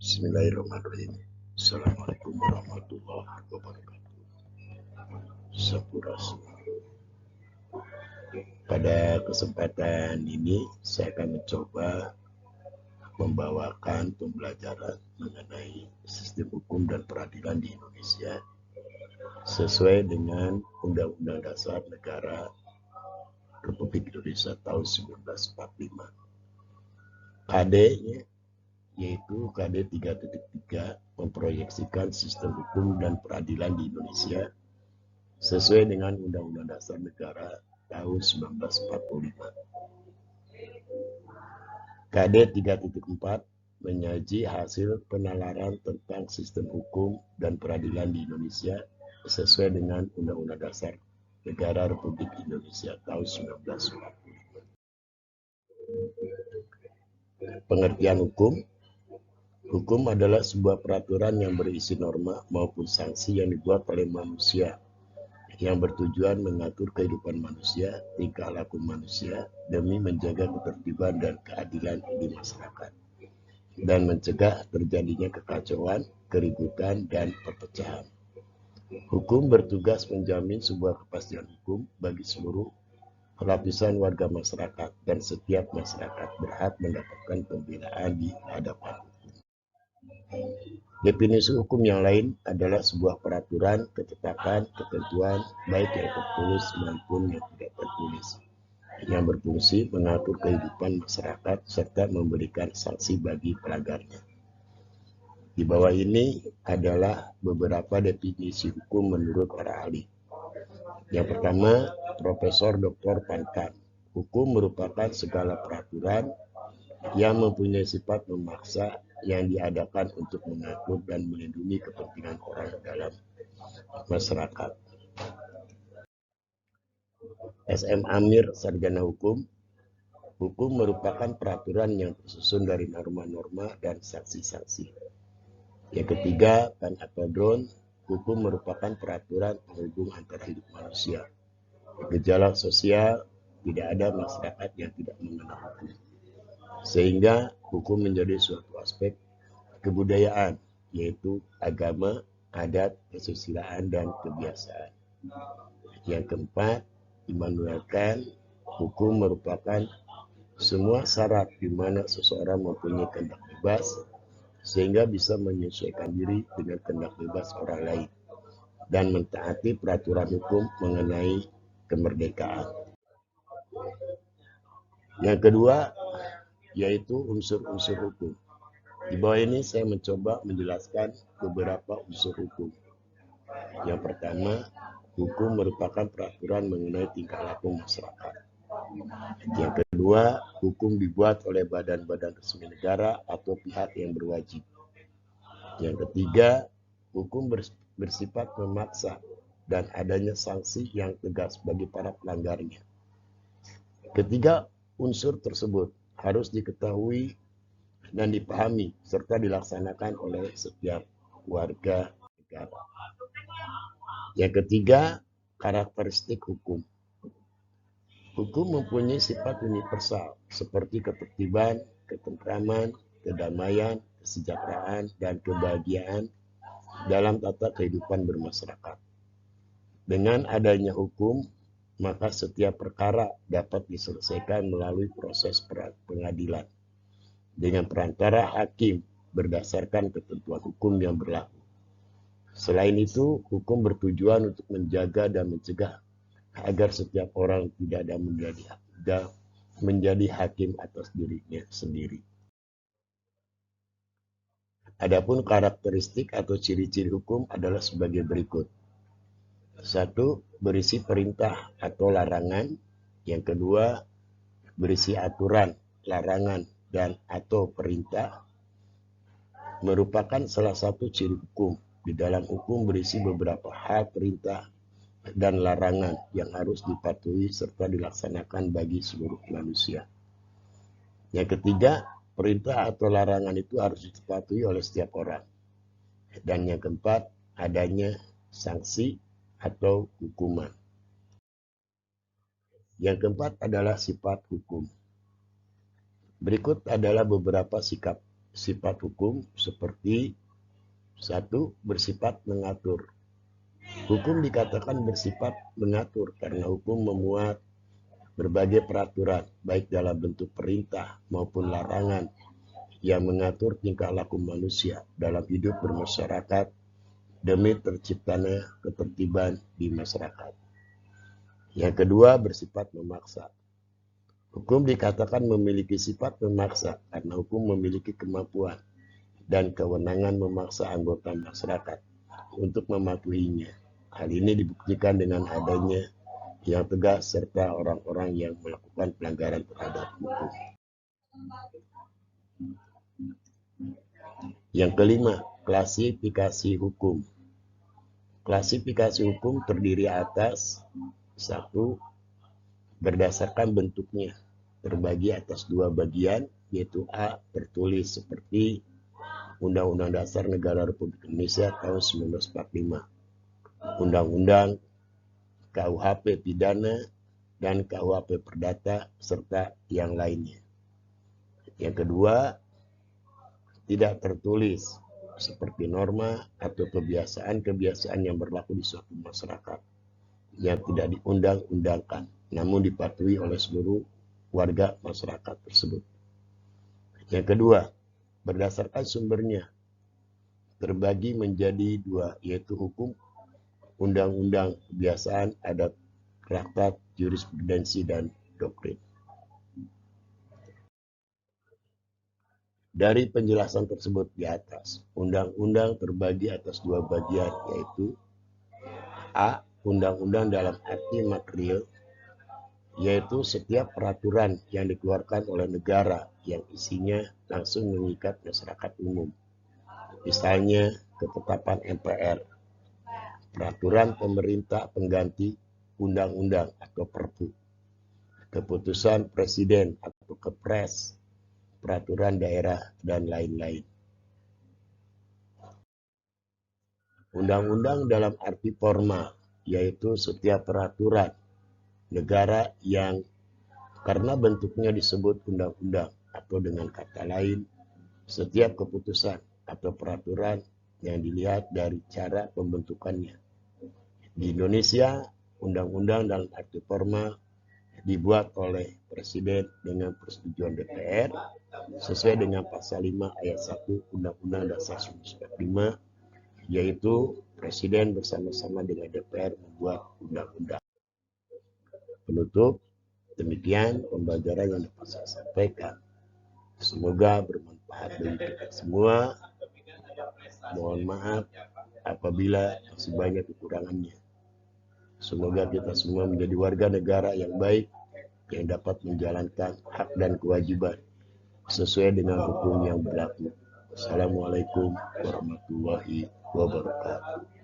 Bismillahirrahmanirrahim. Assalamualaikum warahmatullahi wabarakatuh. Sampurasun. Pada kesempatan ini saya akan mencoba membawakan pembelajaran mengenai sistem hukum dan peradilan di Indonesia sesuai dengan Undang-Undang Dasar Negara Republik Indonesia tahun 1945. KD-nya yaitu KD 3.3 memproyeksikan sistem hukum dan peradilan di Indonesia sesuai dengan Undang-Undang Dasar Negara tahun 1945. KD 3.4 menyaji hasil penalaran tentang sistem hukum dan peradilan di Indonesia sesuai dengan Undang-Undang Dasar Negara Republik Indonesia tahun 1945. Pengertian hukum. Hukum adalah sebuah peraturan yang berisi norma maupun sanksi yang dibuat oleh manusia yang bertujuan mengatur kehidupan manusia, tingkah laku manusia demi menjaga ketertiban dan keadilan di masyarakat dan mencegah terjadinya kekacauan, keributan, dan perpecahan. Hukum bertugas menjamin sebuah kepastian hukum bagi seluruh lapisan warga masyarakat dan setiap masyarakat berhak mendapatkan pembelaan di hadapan hukum. Definisi hukum yang lain adalah sebuah peraturan, ketetapan, ketentuan, baik yang tertulis maupun yang tidak tertulis, yang berfungsi mengatur kehidupan masyarakat serta memberikan sanksi bagi pelanggarnya. Di bawah ini adalah beberapa definisi hukum menurut para ahli. Yang pertama, Profesor Dr. Pankan. Hukum merupakan segala peraturan yang mempunyai sifat memaksa yang diadakan untuk mengatur dan melindungi kepentingan orang dalam masyarakat. SM Amir, Sarjana Hukum. Hukum merupakan peraturan yang tersusun dari norma-norma dan sanksi-sanksi. Yang ketiga, Pan Apodron. Hukum merupakan peraturan penghubung antara hidup manusia. Gejala sosial, tidak ada masyarakat yang tidak mengenal hukum. Sehingga hukum menjadi suatu aspek kebudayaan, yaitu agama, adat, kesusilaan, dan kebiasaan. Yang keempat, Immanuelkan. Hukum merupakan semua syarat di mana seseorang mempunyai kehendak bebas sehingga bisa menyesuaikan diri dengan kehendak bebas orang lain dan mentaati peraturan hukum mengenai kemerdekaan. Yang kedua, yaitu unsur-unsur hukum. Di bawah ini saya mencoba menjelaskan beberapa unsur hukum. Yang pertama, hukum merupakan peraturan mengenai tingkah laku masyarakat. Yang kedua, hukum dibuat oleh badan-badan resmi negara atau pihak yang berwajib. Yang ketiga, hukum bersifat memaksa dan adanya sanksi yang tegas bagi para pelanggarnya. Ketiga unsur tersebut harus diketahui dan dipahami serta dilaksanakan oleh setiap warga negara. Yang ketiga, karakteristik hukum. Hukum mempunyai sifat universal seperti ketertiban, ketentraman, kedamaian, kesejahteraan, dan kebahagiaan dalam tata kehidupan bermasyarakat. Dengan adanya hukum, maka setiap perkara dapat diselesaikan melalui proses pengadilan dengan perantara hakim berdasarkan ketentuan hukum yang berlaku. Selain itu, hukum bertujuan untuk menjaga dan mencegah agar setiap orang tidak ada menjadi hakim atas dirinya sendiri. Adapun karakteristik atau ciri-ciri hukum adalah sebagai berikut. 1. Berisi perintah atau larangan. Yang kedua, berisi aturan, larangan, dan atau perintah. Merupakan salah satu ciri hukum. Di dalam hukum berisi beberapa hal perintah dan larangan yang harus dipatuhi serta dilaksanakan bagi seluruh manusia. Yang ketiga, perintah atau larangan itu harus dipatuhi oleh setiap orang. Dan yang keempat, adanya sanksi atau hukuman. Yang keempat adalah sifat hukum. Berikut adalah beberapa sikap sifat hukum seperti satu, bersifat mengatur. Hukum dikatakan bersifat mengatur karena hukum memuat berbagai peraturan, baik dalam bentuk perintah maupun larangan yang mengatur tingkah laku manusia dalam hidup bermasyarakat demi terciptanya ketertiban di masyarakat. Yang kedua, bersifat memaksa. Hukum dikatakan memiliki sifat memaksa karena hukum memiliki kemampuan dan kewenangan memaksa anggota masyarakat untuk mematuhinya. Hal ini dibuktikan dengan adanya yang tegas serta orang-orang yang melakukan pelanggaran terhadap hukum. Yang kelima, klasifikasi hukum. Klasifikasi hukum terdiri atas satu, berdasarkan bentuknya, terbagi atas dua bagian, yaitu A, tertulis seperti Undang-Undang Dasar Negara Republik Indonesia tahun 1945, Undang-Undang KUHP Pidana dan KUHP Perdata, serta yang lainnya. Yang kedua, tidak tertulis seperti norma atau kebiasaan-kebiasaan yang berlaku di suatu masyarakat yang tidak diundang-undangkan, namun dipatuhi oleh seluruh warga masyarakat tersebut. Yang kedua, berdasarkan sumbernya, terbagi menjadi dua, yaitu hukum, undang-undang, kebiasaan, adat, traktat, jurisprudensi, dan doktrin. Dari penjelasan tersebut di atas, undang-undang terbagi atas dua bagian, yaitu A, undang-undang dalam arti material, yaitu setiap peraturan yang dikeluarkan oleh negara yang isinya langsung mengikat masyarakat umum. Misalnya, ketetapan MPR, peraturan pemerintah pengganti undang-undang atau Perpu, keputusan presiden atau Kepres, peraturan daerah, dan lain-lain. Undang-undang dalam arti formal, yaitu setiap peraturan negara yang karena bentuknya disebut undang-undang, atau dengan kata lain, setiap keputusan atau peraturan yang dilihat dari cara pembentukannya. Di Indonesia, undang-undang dalam arti formal dibuat oleh Presiden dengan persetujuan DPR sesuai dengan pasal 5 ayat 1 Undang-Undang Dasar 1945, yaitu Presiden bersama-sama dengan DPR membuat undang-undang. Penutup, demikian pembelajaran yang dapat saya sampaikan. Semoga bermanfaat bagi kita semua. Mohon maaf apabila masih banyak kekurangannya. Semoga kita semua menjadi warga negara yang baik, yang dapat menjalankan hak dan kewajiban sesuai dengan hukum yang berlaku. Assalamualaikum warahmatullahi wabarakatuh.